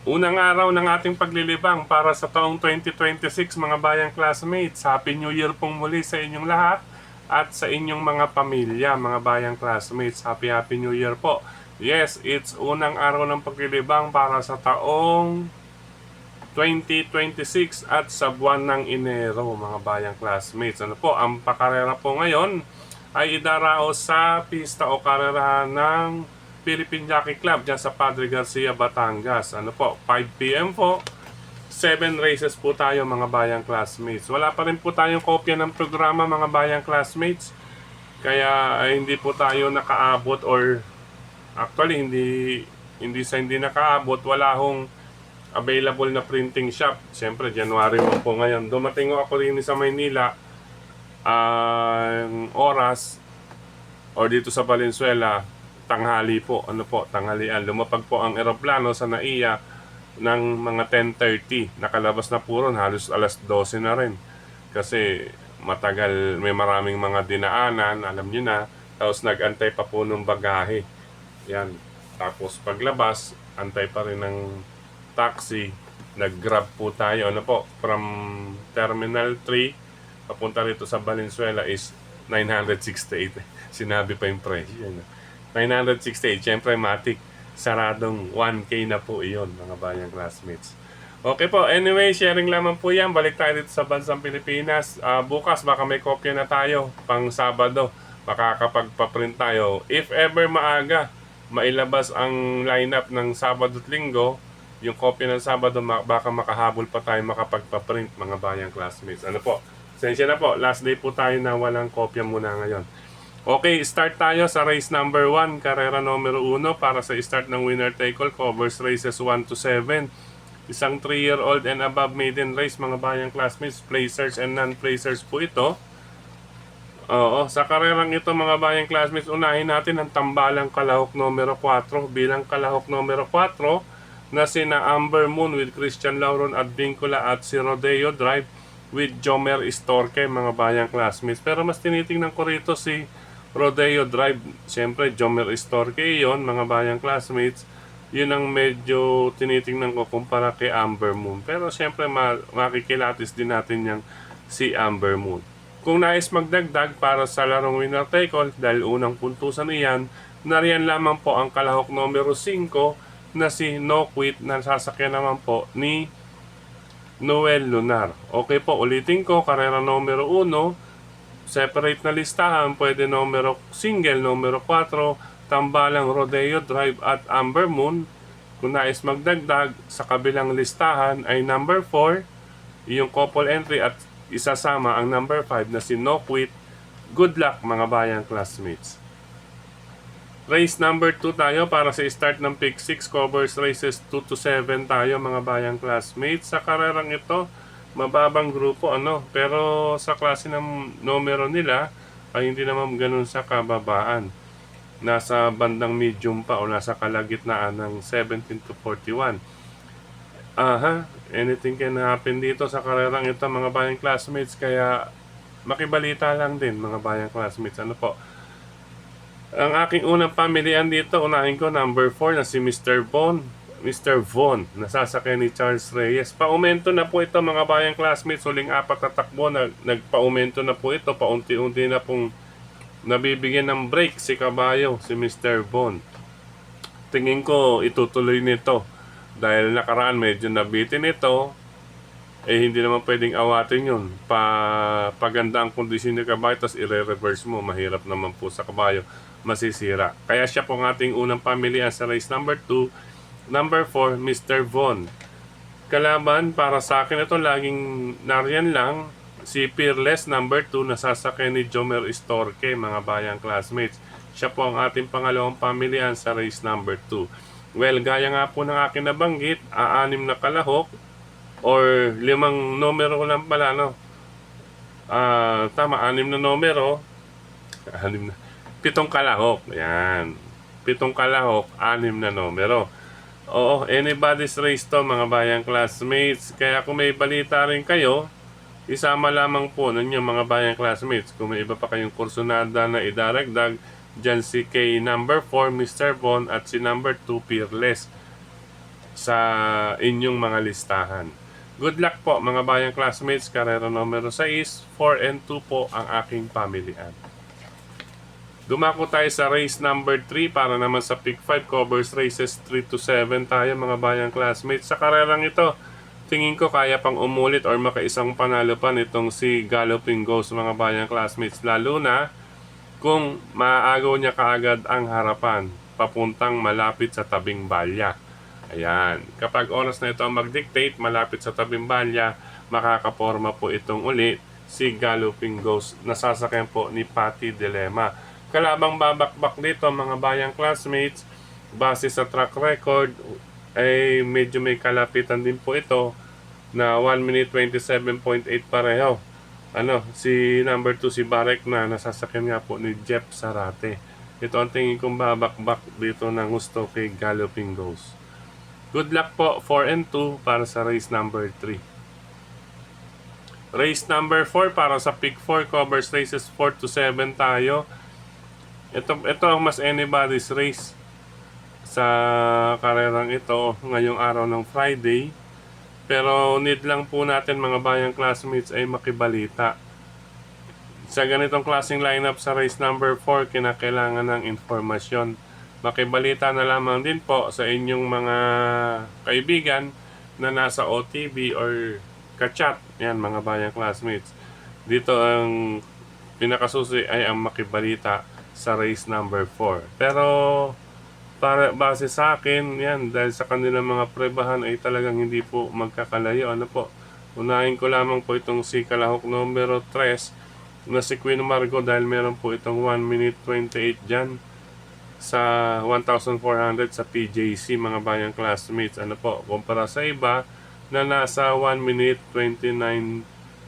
Unang araw ng ating paglilibang para sa taong 2026 mga bayang classmates. Happy New Year pong muli sa inyong lahat at sa inyong mga pamilya mga bayang classmates. Happy New Year po. Yes, it's unang araw ng paglilibang para sa taong 2026 at sa buwan ng Enero mga bayang classmates. Ano po, ang pakarera po ngayon ay idaraos sa pista o karerahan ng Philippine Jockey Club dyan sa Padre Garcia, Batangas. Ano po, 5 p.m. po. 7 races po tayo mga bayang classmates. Wala pa rin po tayong kopya ng programa mga bayang classmates. Kaya hindi po tayo nakaabot or actually hindi nakaabot. Wala hong available na printing shop. Siyempre, January po ngayon. Dumating ako rin sa Maynila ang oras or dito sa Valenzuela tanghali po, tanghalian. Lumapag po ang eroplano sa NAIA ng mga 10:30. Nakalabas na po ron, halos alas 12 na rin. Kasi matagal, may maraming mga dinaanan, alam niyo na. Tapos nag-antay pa po ng bagahe. Yan. Tapos paglabas, antay pa rin ng taxi. Nag-grab po tayo. From Terminal 3, papunta rito sa Valenzuela is 968. Sinabi pa yung presyo. 968, syempre matik, saradong 1K na po iyon mga bayang classmates. Okay po, anyway, sharing lamang po yan. Balik tayo dito sa bansang Pilipinas. Bukas baka may kopya na tayo pang Sabado, makakapagpaprint tayo. If ever maaga mailabas ang lineup ng Sabado at Linggo, yung kopya ng Sabado baka makahabol pa tayo makapagpaprint mga bayang classmates. Ano po, sensya na po, last day po tayo na walang kopya muna ngayon. Okay, start tayo sa race number 1, karera numero 1 para sa start ng winner take all, covers races 1 to 7. Isang 3-year-old and above maiden race mga bayang classmates, placers and non-placers po ito. Oo, sa karerang ito mga bayang classmates, unahin natin ang tambalang kalahok numero 4 bilang kalahok numero 4 na sina Amber Moon with Christian Lauron at Vincula at si Rodeo Drive with Jomer Istorque mga bayang classmates. Pero mas tinitingnan ko rito si Rodeo Drive. Siyempre, Jomer Istorque yon mga bayang classmates. Yun ang medyo tinitingnan ko kumpara kay Amber Moon. Pero siyempre, makikilatis din natin yung si Amber Moon. Kung nais magdagdag para sa larong winner take all, dahil unang puntusan iyan, nariyan lamang po ang kalahok numero 5 na si No Quit na sasakyan naman po ni Noel Lunar. Okay po, ulitin ko, karera numero 1, separate na listahan, pwede single numero 4, tambalang Rodeo Drive at Amber Moon. Kung nais magdagdag sa kabilang listahan ay number 4, yung couple entry at isasama ang number 5 na si No Quit. Good luck mga bayang classmates. Race number 2 tayo para sa start ng pick 6, covers races 2 to 7 tayo mga bayang classmates. Sa karerang ito, mababang grupo pero sa klase ng numero nila ay hindi naman ganun sa kababaan. Nasa bandang medium pa o nasa kalagitnaan ng 17 to 41. Anything can happen dito sa karerang ito mga bayang classmates, kaya makibalita lang din mga bayang classmates. Ano po, ang aking unang pamilihan dito, unahin ko number 4 na si Mr. Von, nasasakyan ni Charles Reyes. Paumento na po ito mga bayang classmates. Huling 4 na takbo, nagpaumento na po ito. Paunti-unti na pong nabibigyan ng break si kabayo, si Mr. Von. Tingin ko itutuloy nito. Dahil nakaraan medyo nabitin ito, hindi naman pwedeng awatin yun. Paganda ang kondisyon ni kabayo, tapos i-reverse mo. Mahirap naman po sa kabayo, masisira. Kaya siya po ang ating unang pamilihan sa race number 2. Number 4, Mr. Von. Kalaban para sa akin ito, laging nariyan lang si Peerless number 2 na sasakyan ni Jomer Istorque mga bayang classmates. Siya po ang ating pangalawang pamilihan sa race number 2. Well, gaya nga po ng akin nabanggit, 6 na kalahok or 5 numero lang pala, tama, 6 na numero, 7 kalahok. Yan. 7 kalahok, 6 na numero. Oo, anybody's race to mga bayang classmates. Kaya kung may balita rin kayo, isama lamang po ninyo mga bayang classmates. Kung may iba pa kayong kursunada na idaragdag, dyan si kay number 4, Mr. Von, at si number 2, Peerless. sa inyong mga listahan. Good luck po mga bayang classmates. Karera numero 6, 4 and 2 po ang aking pamilihan. Dumako tayo sa race number 3 para naman sa pick 5 covers races 3 to 7 tayo mga bayang classmates. Sa karerang ito, tingin ko kaya pang umulit or makaisang panalo pa nitong si Galloping Ghost mga bayang classmates. Lalo na kung maaagaw niya kaagad ang harapan papuntang malapit sa tabing balya. Ayan, kapag oras na ito ang mag-dictate malapit sa tabing balya, makakaporma po itong ulit si Galloping Ghost na sasakyan po ni Patty Dilemma. Kalabang babakbak dito mga bayang classmates, base sa track record ay medyo may kalapitan din po ito na 1 minute 27.8 pareho. Si number 2 si Barek na nasasakyan nga po ni Jeff Sarate. Ito ang tingin kong babakbak dito ng gusto kay Galloping Ghost. Good luck po 4 and 2 para sa race number 3. Race number 4 para sa pick 4 covers races 4 to 7 tayo. Ito ang mas anybody's race sa karerang ito ngayong araw ng Friday. Pero need lang po natin mga bayang classmates ay makibalita. Sa ganitong klaseng lineup sa race number 4, kinakailangan ng informasyon. Makibalita na lamang din po sa inyong mga kaibigan na nasa OTB or kachat. Yan mga bayang classmates. Dito ang pinakasusi ay ang makibalita sa race number 4. Pero para base sa akin, yan, dahil sa kanilang mga prebahan ay talagang hindi po magkakalayo. Unahin ko lamang po itong si kalahok numero 3 na si Queen Margo dahil meron po itong 1 minute 28 dyan sa 1,400 sa PJC mga bayang classmates. Kumpara sa iba na nasa 1 minute 29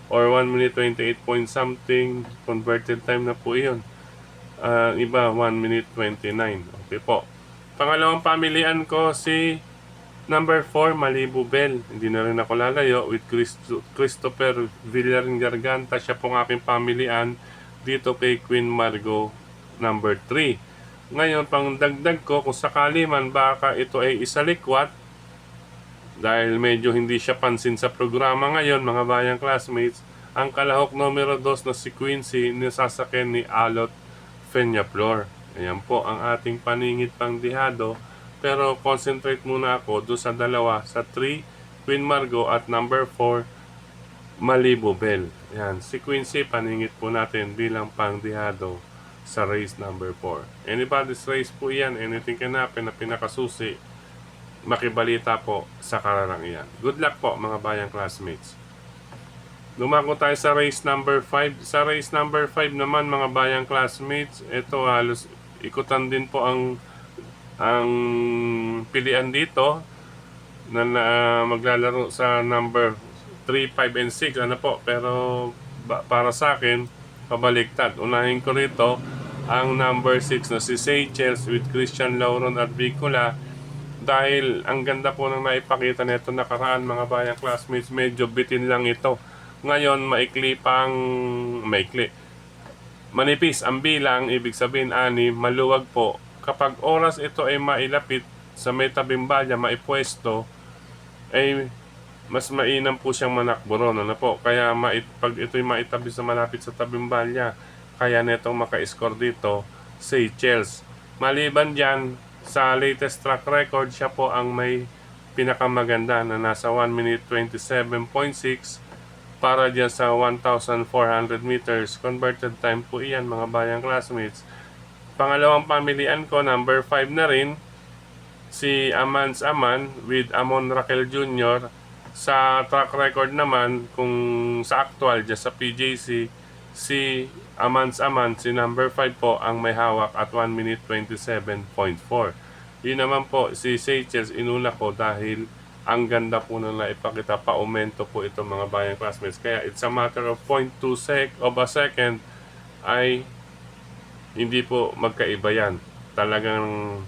or 1 minute 28 point something, converted time na po iyon. Iba 1 minute 29. Okay po. Pangalawang pamilihan ko si number 4 Malibu Bell. Hindi na rin ako lalayo with Christopher Villarin Garganta. Siya pong aking pamilihan dito kay Queen Margo number 3. Ngayon pang dagdag ko kung sakali man baka ito ay isalikwat dahil medyo hindi siya pansin sa programa ngayon mga bayang classmates, ang kalahok numero 2 na si Quincy nisasakyan ni Alot Peñaflor. Ayan po ang ating paningit pangdihado. Pero concentrate muna ako doon sa dalawa, sa 3, Queen Margo at number 4, Malibu Bell. Ayan, si Quincy paningit po natin bilang pangdihado sa race number 4. Anybody's race po yan. Anything can happen na pinakasusi. Makibalita po sa kararang iyan. Good luck po mga bayang classmates. Lumako tayo sa race number 5. Sa race number 5 naman mga bayang classmates, ito halos ikutan din po ang pilian dito na maglalaro sa number 3, 5, and 6. Pero para sa akin, pabaliktad. Unahin ko rito ang number 6 na si Seychelles with Christian Lauron at Bicola dahil ang ganda po ng naipakita nito nakaraan mga bayang classmates. Medyo bitin lang ito. Ngayon, manipis ang bilang, ibig sabihin 6, maluwag po. Kapag oras ito ay mailapit sa may tabing balya, maipwesto, ay mas mainam po siyang manakbo ron. Kaya pag ito'y maitabi sa malapit sa tabing balya, kaya netong maka-score dito, Seychelles. Maliban dyan, sa latest track record, siya po ang may pinakamaganda na nasa 1 minute 27.6 para dyan sa 1,400 meters. Converted time po iyan mga bayang classmates. Pangalawang pamilian ko, number 5 na rin, si Amans Aman with Amon Raquel Jr. Sa track record naman, kung sa actual dyan sa PJC, si Amans Aman, si number 5 po ang may hawak at 1 minute 27.4. Yun naman po, si Seychelles inuna ko dahil ang ganda po na naipakita, pa-aumento po ito mga bayang classmates. Kaya it's a matter of 0.2 of a second ay hindi po magkaiba yan. Talagang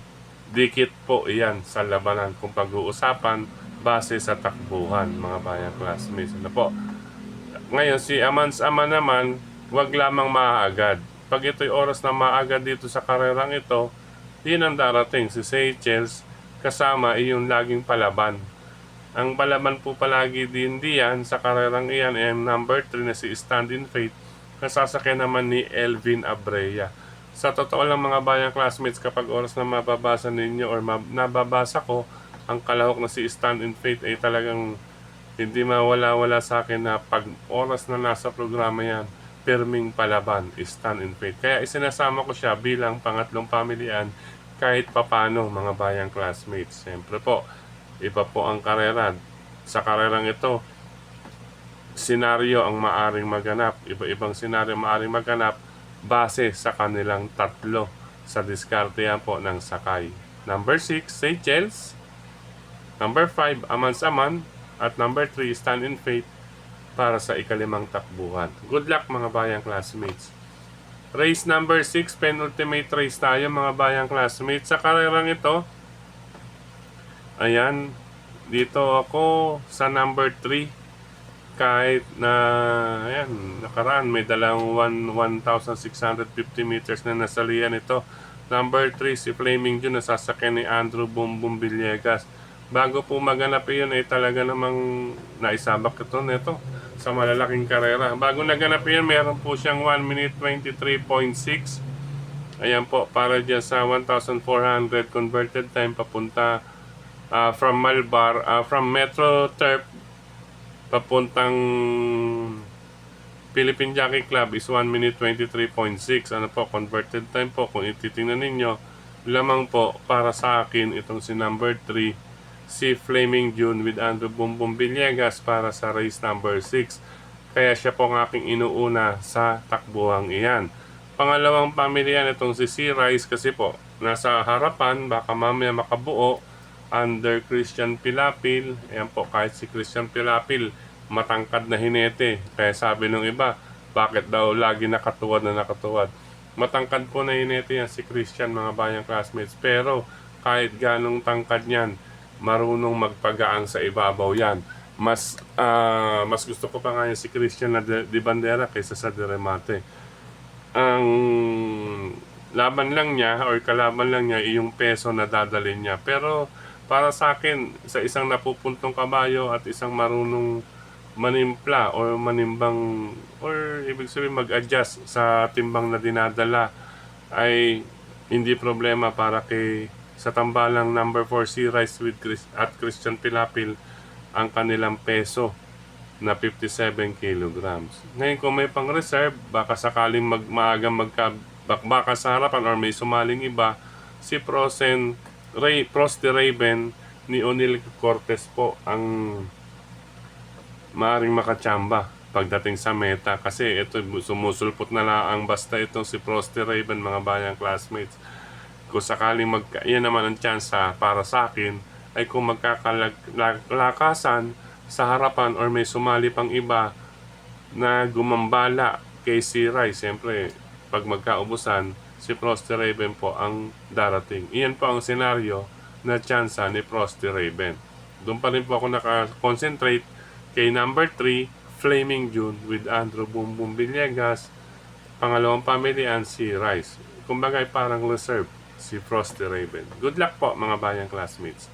dikit po iyan sa labanan kung pag-uusapan base sa takbuhan mga bayang classmates. Ngayon si Amans Ama naman, wag lamang maagad. Pag ito'y oras na maagad dito sa karerang ito, yun ang darating. Si Seychelles kasama ay yung laging palaban. Ang palaban po palagi din diyan sa karerang iyan ay number 3 na si Stand in Faith, nasasakyan naman ni Elvin Abrea. Sa totoo lang mga bayang classmates, kapag oras na mababasa ninyo or nababasa ko, ang kalahok na si Stand in Faith ay talagang hindi mawala-wala sa akin na pag oras na nasa programa yan, pirming palaban, Stand in Faith. Kaya isinasama ko siya bilang pangatlong pamilian kahit papano mga bayang classmates. Siyempre po, iba po ang karera. Sa karerang ito, senaryo ang maaring maganap. Iba-ibang senaryo maaring maganap base sa kanilang tatlo sa diskarte yan po ng sakay. Number 6, Seychelles. Number 5, Amans-Aman. At number 3, Stand in Faith para sa ikalimang takbuhan. Good luck mga bayang classmates. Race number 6, penultimate race tayo mga bayang classmates. Sa karerang ito, ayan, dito ako sa number 3. Kahit na, ayan, nakaraan may dalang 1,650 meters na nasalihan ito. Number 3, si Flaming June, nasasakyan ni Andrew Bumbum Villegas. Bago po maganap yun ay talaga namang naisabak ito nito sa malalaking karera. Bago naganap yun, meron po siyang 1 minute 23.6. Ayan po, para dyan sa 1,400 converted time papunta from Malbar, from Metro Turf papuntang Philippine Jockey Club is 1 minute 23.6. Ano po, converted time po, kung ititingnan ninyo, lamang po para sa akin itong si number 3, si Flaming June with Andrew Bumbum Villegas para sa race number 6. Kaya siya po ang aking inuuna sa takbuhang iyan. Pangalawang pamilyan itong si C. Rice kasi po nasa harapan, baka mamaya makabuo under Christian Pilapil. Ayan po, kahit si Christian Pilapil matangkad na hinete. Kaya sabi ng iba, bakit daw lagi nakatuwad na nakatuwad? Matangkad po na hinete yan si Christian mga bayang classmates. Pero kahit ganong tangkad yan, marunong magpagaang sa ibabaw yan. Mas gusto ko pa nga yan si Christian na di Bandera kaysa sa de Remate. Ang laban lang niya or kalaban lang niya yung peso na dadalhin niya. Pero para sa akin, sa isang napupuntong kabayo at isang marunong manimpla or manimbang or ibig sabihin mag-adjust sa timbang na dinadala ay hindi problema para kay sa tambalang number 4 si Rice with at Christian Pilapil ang kanilang peso na 57 kilograms. Ngayon kung may pang reserve, baka sakaling maagang magkabakbaka sa harapan or may sumaling iba, si Frosty Raven ni O'Neal Cortez po ang maaring makachamba pagdating sa meta kasi ito sumusulpot na lang basta itong si Frosty Raven mga bayang classmates. Kung sakaling yan naman ang chance para sa akin ay kung magkakalakasan sa harapan or may sumali pang iba na gumambala kay si Rice, siyempre pag magkaubusan si Frosty Raven po ang darating. Iyan po ang senaryo na tsansa ni Frosty Raven. Doon pa rin po ako nakakonsentrate kay number 3, Flaming June with Andrew Bumbum Villegas. Pangalawang pamilihan si Rice. Kumbaga parang reserve si Frosty Raven. Good luck po mga bayang classmates.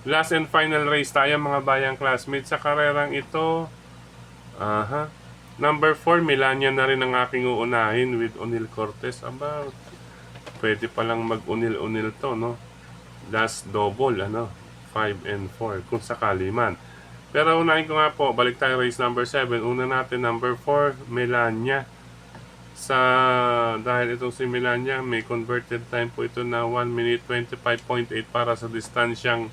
Last and final race tayo mga bayang classmates. Sa karerang ito, number 4, Melania na rin ang aking uunahin with O'Neal Cortez. Aba, pwede palang mag-unil-unil to, no? Last double, 5 and 4, kung sakali man. Pero unahin ko nga po, balik tayo race number 7. Una natin number 4, Melania. Dahil itong si Melania, may converted time po ito na 1 minute 25.8 para sa distansyang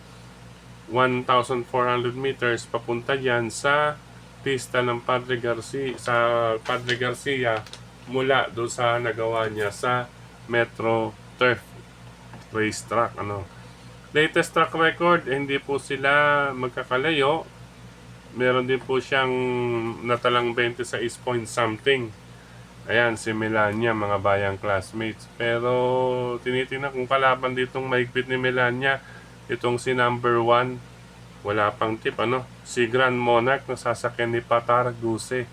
1,400 meters papunta dyan sa pista ng Padre Garcia mula doon sa nagawa niya sa Metro Turf Racetrack. Latest track record, hindi po sila magkakalayo. Meron din po siyang natalang 26 point something. Ayan, si Melania, mga bayang classmates. Pero tinitingnan kung kalaban ditong mahigpit ni Melania, itong si number 1, wala pang tip, si Grand Monarch na sasakyan ni Patar Guse.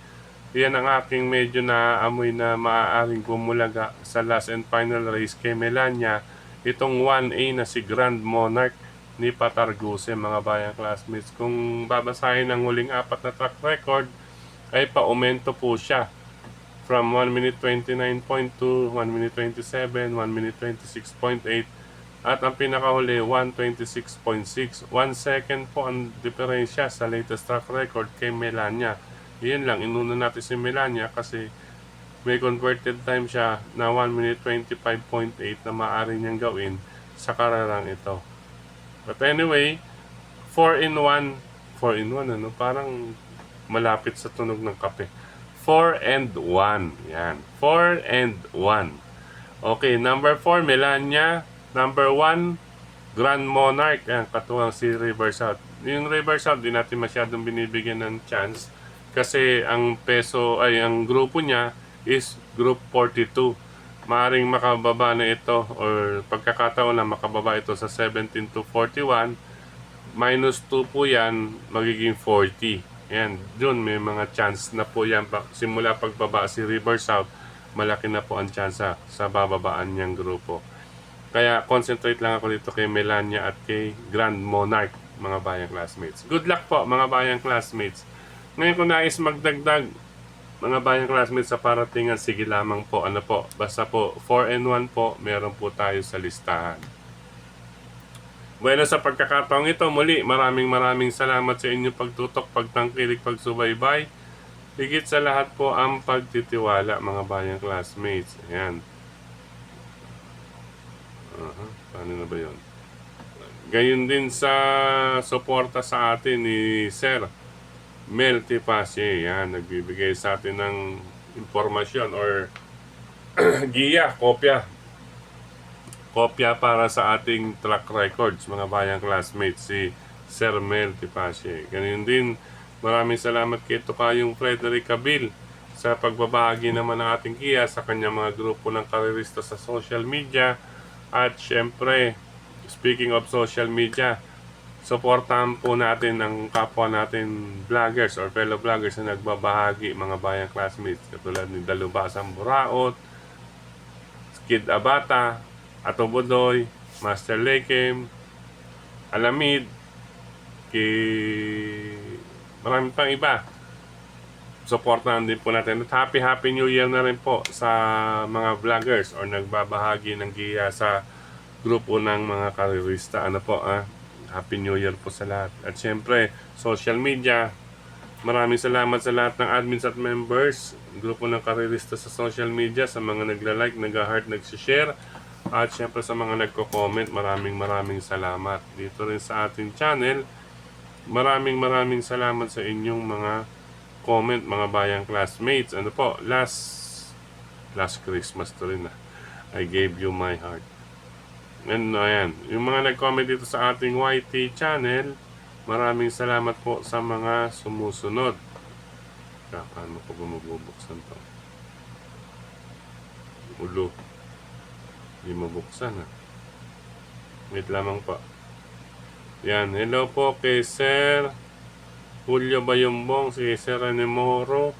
Yan ang aking medyo naaamoy na maaaring bumulaga sa last and final race kay Melania. Itong 1A na si Grand Monarch ni Patarguse, mga bayang classmates. Kung babasahin ang huling apat na track record, ay paumento po siya from 1 minute 29.2, 1 minute 27, 1 minute 26.8, at ang pinakahuli 126.6. 1 second po ang diferensya sa latest track record kay Melania. Iyon lang, inuna natin si Melania kasi may converted time siya na 1 minute 25.8 na maaari niyang gawin sa karerang ito. But anyway, 4 in 1, 4 in 1 ano, parang malapit sa tunog ng kape. 4 and 1. Yan. 4 and 1. Okay, number 4, Melania. Number 1, Grand Monarch. Yan, katuwang si River South. Yung River South, di natin masyadong binibigyan ng chance kasi ang ang grupo niya is Group 42. Maaring makababa na ito or pagkakataon na makababa ito sa 17 to 41. Minus 2 po yan, magiging 40. Yan, dun may mga chance na po yan. Simula pagbaba si River South, malaki na po ang chance sa bababaan niyang grupo. Kaya concentrate lang ako dito kay Melania at kay Grand Monarch, mga bayang classmates. Good luck po, mga bayang classmates. Ngayon kung nais magdagdag, mga bayang classmates, sa paratingan, sige lamang po. Ano po, basta po 4 and 1 po, meron po tayo sa listahan. Bueno, sa pagkakataong ito, muli, maraming salamat sa inyong pagtutok, pagtangkilik, pagsubaybay. Higit sa lahat po ang pagtitiwala, mga bayang classmates. Ayan. Paano na ba yun? Gayon din sa suporta sa atin ni Sir Mel Tipache. Yan, nagbibigay sa atin ng impormasyon or giya, kopya para sa ating track records, mga bayang classmates, si Sir Mel Tipache. Ganyan din, maraming salamat kay Tokayong Frederick Cabil sa pagbabahagi naman ng ating giya sa kanyang mga grupo ng karerista sa social media. At syempre, speaking of social media, supportahan po natin ang kapwa natin vloggers or fellow vloggers na nagbabahagi, mga bayang classmates, katulad ni Dalubasang Buraot, Skid Abata, Ato Bodoy, Master Lekem, Alamid, marami pang iba. Supportahan din po natin. At happy New Year na rin po sa mga vloggers or nagbabahagi ng giya sa grupo ng mga karerista. Ano po, Happy New Year po sa lahat. At syempre, social media, maraming salamat sa lahat ng admins at members, grupo ng karerista sa social media, sa mga nagla-like, nag-heart, nag-share, at syempre sa mga nagko-comment, maraming salamat. Dito rin sa ating channel, maraming salamat sa inyong mga comment, mga bayang classmates. Ano po, last Christmas to rin I gave you my heart. And ayan, yung mga nag-comment dito sa ating YT channel, maraming salamat po sa mga sumusunod. Paano ko ba mabubuksan to? Ulo. Hindi mabuksan Wait lamang po. Yan, hello po kay Sir Julio Bayumbong, si Sir Rene Moro,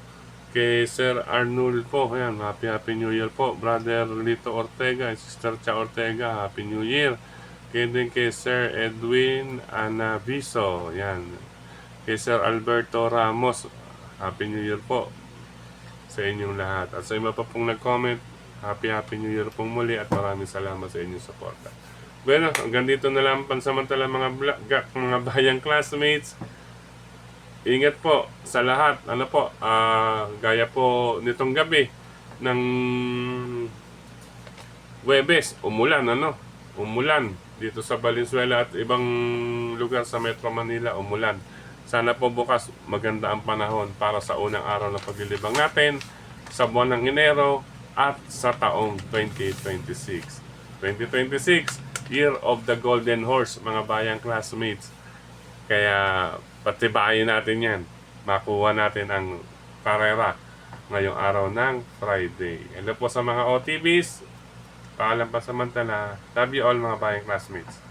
kay Sir Arnold po. Ayan, happy New Year po. Brother Lito Ortega, Sister Cha Ortega, Happy New Year. Kay Sir Edwin Anaviso. Ayan. Kay Sir Alberto Ramos, Happy New Year po sa inyong lahat. At sa iba pa pong nag-comment, Happy New Year pong muli at maraming salamat sa inyong suporta. Bueno, hanggang dito na lang pansamantala, mga bayang classmates. Ingat po sa lahat. Ano po, gaya po nitong gabi ng Huwebes, umulan dito sa Valenzuela at ibang lugar sa Metro Manila, umulan. Sana po bukas maganda ang panahon para sa unang araw ng paglilibang natin sa buwan ng Enero at sa taong 2026. 2026, Year of the Golden Horse, mga bayang classmates. Kaya patibayin natin yan. Makuha natin ang karera ngayong araw ng Friday. Hello po sa mga OTBs. Paalam pa samantala. Love you all, mga bayang classmates.